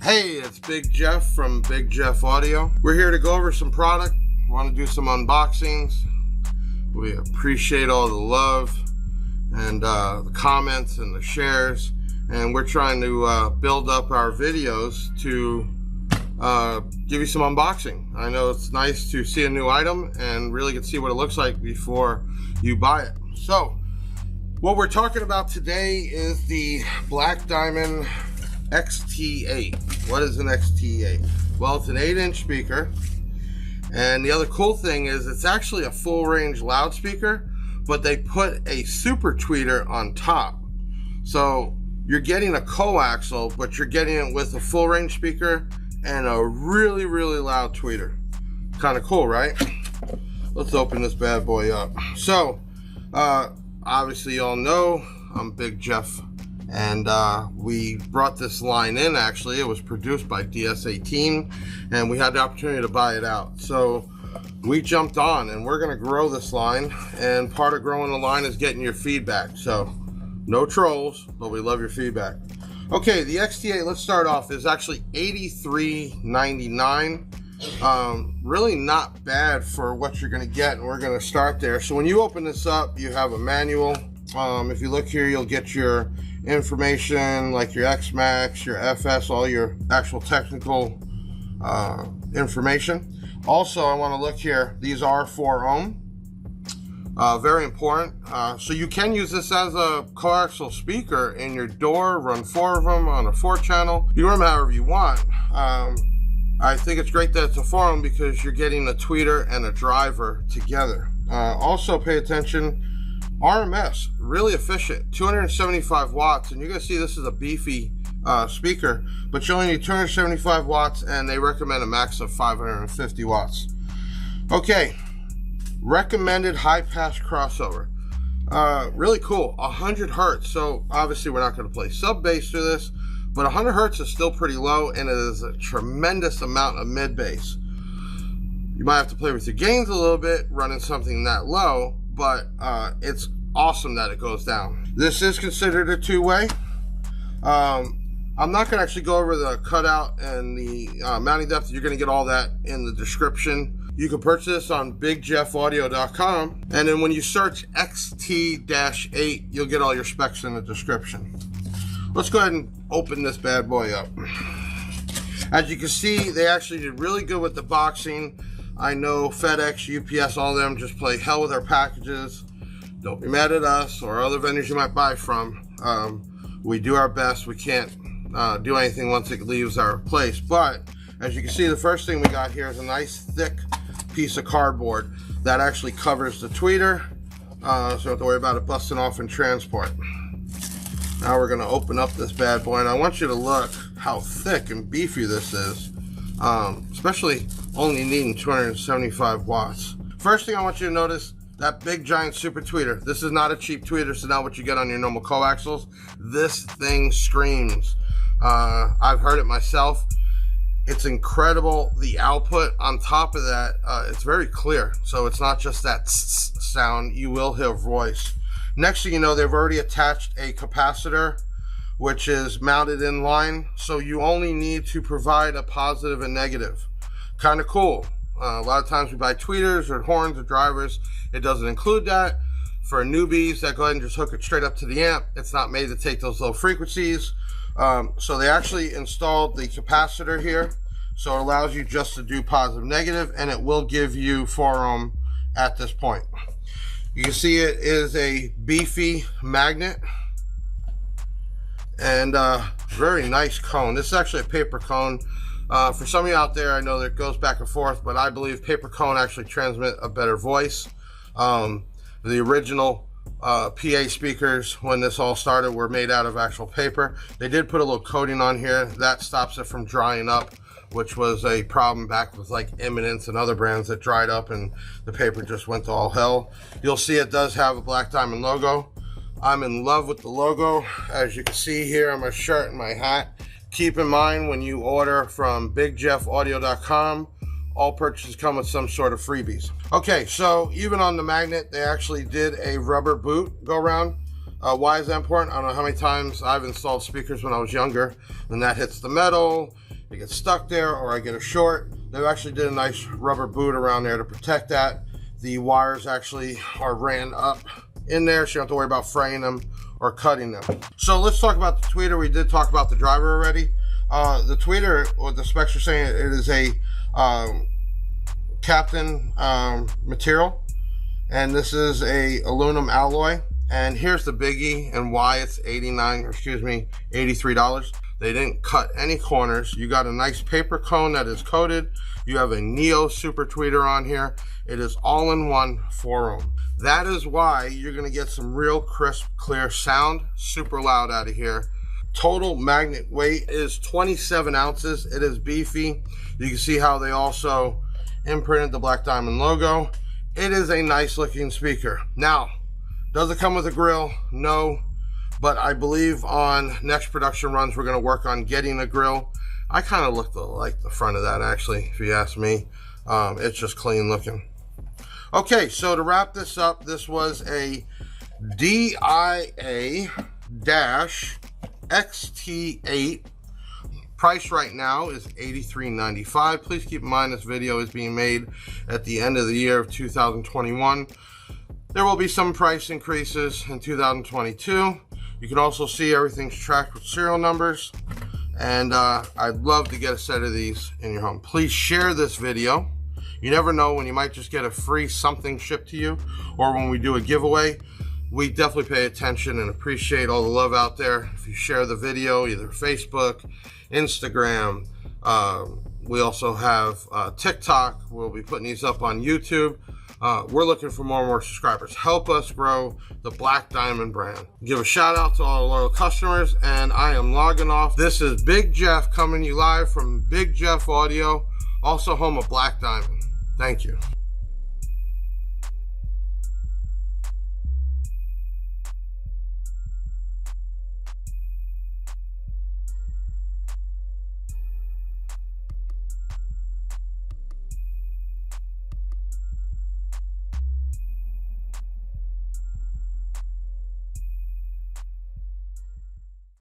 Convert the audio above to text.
Hey, it's Big Jeff from Big Jeff Audio. We're here to go over some product. We want to do some unboxings. We appreciate all the love and the comments and the shares. And we're trying to build up our videos to give you some unboxing. I know it's nice to see a new item and really get to see what it looks like before you buy it. So, what we're talking about today is the Black Diamond XT8. What is an XT8? Well, it's an 8-inch speaker, and the other cool thing is it's actually a full range loudspeaker, but they put a super tweeter on top. So you're getting a coaxial, but you're getting it with a full range speaker and a really loud tweeter. Kind of cool, right? Let's open this bad boy up. So obviously y'all know I'm Big Jeff, and we brought this line in. Actually, it was produced by DS18, and we had the opportunity to buy it out. So we jumped on, and we're going to grow this line, and part of growing the line is getting your feedback. So no trolls, but we love your feedback. Okay, the XT8, let's start off, is actually $83.99. Really not bad for what you're going to get, and we're going to start there. So when you open this up, you have a manual. If you look here, you'll get your information like your XMAX, your FS, all your actual technical information. Also, I want to look here. These are 4 ohm. Very important. So you can use this as a coaxial speaker in your door, run 4 of them on a 4-channel. You can run them however you want. I think it's great that it's a 4 ohm because you're getting a tweeter and a driver together. Also pay attention, RMS, really efficient, 275 watts, and you're going to see this is a beefy speaker, but you only need 275 watts, and they recommend a max of 550 watts. Okay, recommended high pass crossover. Really cool, 100 hertz. So obviously we're not going to play sub bass through this, but 100 hertz is still pretty low, and it is a tremendous amount of mid bass. You might have to play with your gains a little bit running something that low, but it's awesome that it goes down. This is considered a 2-way. I'm not going to actually go over the cutout and the mounting depth. You're going to get all that in the description. You can purchase this on bigjeffaudio.com, and then when you search XT8, you'll get all your specs in the description. Let's go ahead and open this bad boy up. As you can see, they actually did really good with the boxing. I know FedEx, UPS, all of them just play hell with their packages. Don't be mad at us or other vendors you might buy from. We do our best. We can't do anything once it leaves our place. But as you can see, the first thing we got here is a nice thick piece of cardboard that actually covers the tweeter, so you don't have to worry about it busting off in transport. Now we're going to open up this bad boy, and I want you to look how thick and beefy this is, especially only needing 275 watts. First thing I want you to notice, that big giant super tweeter. This is not a cheap tweeter. It's not what you get on your normal coaxials. This thing screams. I've heard it myself. It's incredible. The output on top of that, it's very clear. So it's not just that sound. You will hear voice. Next thing you know, they've already attached a capacitor, which is mounted in line. So you only need to provide a positive and negative. Kind of cool. A lot of times we buy tweeters or horns or drivers. It doesn't include that. For newbies that go ahead and just hook it straight up to the amp, it's not made to take those low frequencies. So they actually installed the capacitor here. So it allows you just to do positive, negative, and it will give you 4 ohm at this point. You can see it is a beefy magnet and very nice cone. This is actually a paper cone. For some of you out there, I know that it goes back and forth, but I believe paper cone actually transmit a better voice. The original PA speakers, when this all started, were made out of actual paper. They did put a little coating on here that stops it from drying up, which was a problem back with like Eminence and other brands that dried up and the paper just went to all hell. You'll see it does have a Black Diamond logo. I'm in love with the logo, as you can see here on my shirt and my hat. Keep in mind, when you order from bigjeffaudio.com, all purchases come with some sort of freebies. Okay, so even on the magnet, they actually did a rubber boot go around. Why is that important? I don't know how many times I've installed speakers when I was younger, and that hits the metal, it gets stuck there or I get a short. They actually did a nice rubber boot around there to protect that. The wires actually are ran up in there, so you don't have to worry about fraying them or cutting them. So let's talk about the tweeter. We did talk about the driver already. The tweeter, what the specs are saying, it is a Captain material, and this is a aluminum alloy. And here's the biggie and why it's $83. They didn't cut any corners. You got a nice paper cone that is coated. You have a Neo Super Tweeter on here. It is all in one 4-ohm. That is why you're gonna get some real crisp, clear sound, super loud out of here. Total magnet weight is 27 ounces. It is beefy. You can see how they also imprinted the Black Diamond logo. It is a nice looking speaker. Now, does it come with a grill? No, but I believe on next production runs, we're gonna work on getting a grill. I kind of like the front of that actually, if you ask me. It's just clean looking. Okay, so to wrap this up, this was a DIA-XT8. Price right now is $83.95. Please keep in mind this video is being made at the end of the year of 2021. There will be some price increases in 2022. You can also see everything's tracked with serial numbers. And I'd love to get a set of these in your home. Please share this video. You never know when you might just get a free something shipped to you, or when we do a giveaway. We definitely pay attention and appreciate all the love out there. If you share the video, either Facebook, Instagram, we also have TikTok. We'll be putting these up on YouTube. We're looking for more and more subscribers. Help us grow the Black Diamond brand. Give a shout out to all our loyal customers, and I am logging off. This is Big Jeff coming to you live from Big Jeff Audio, also home of Black Diamond. Thank you.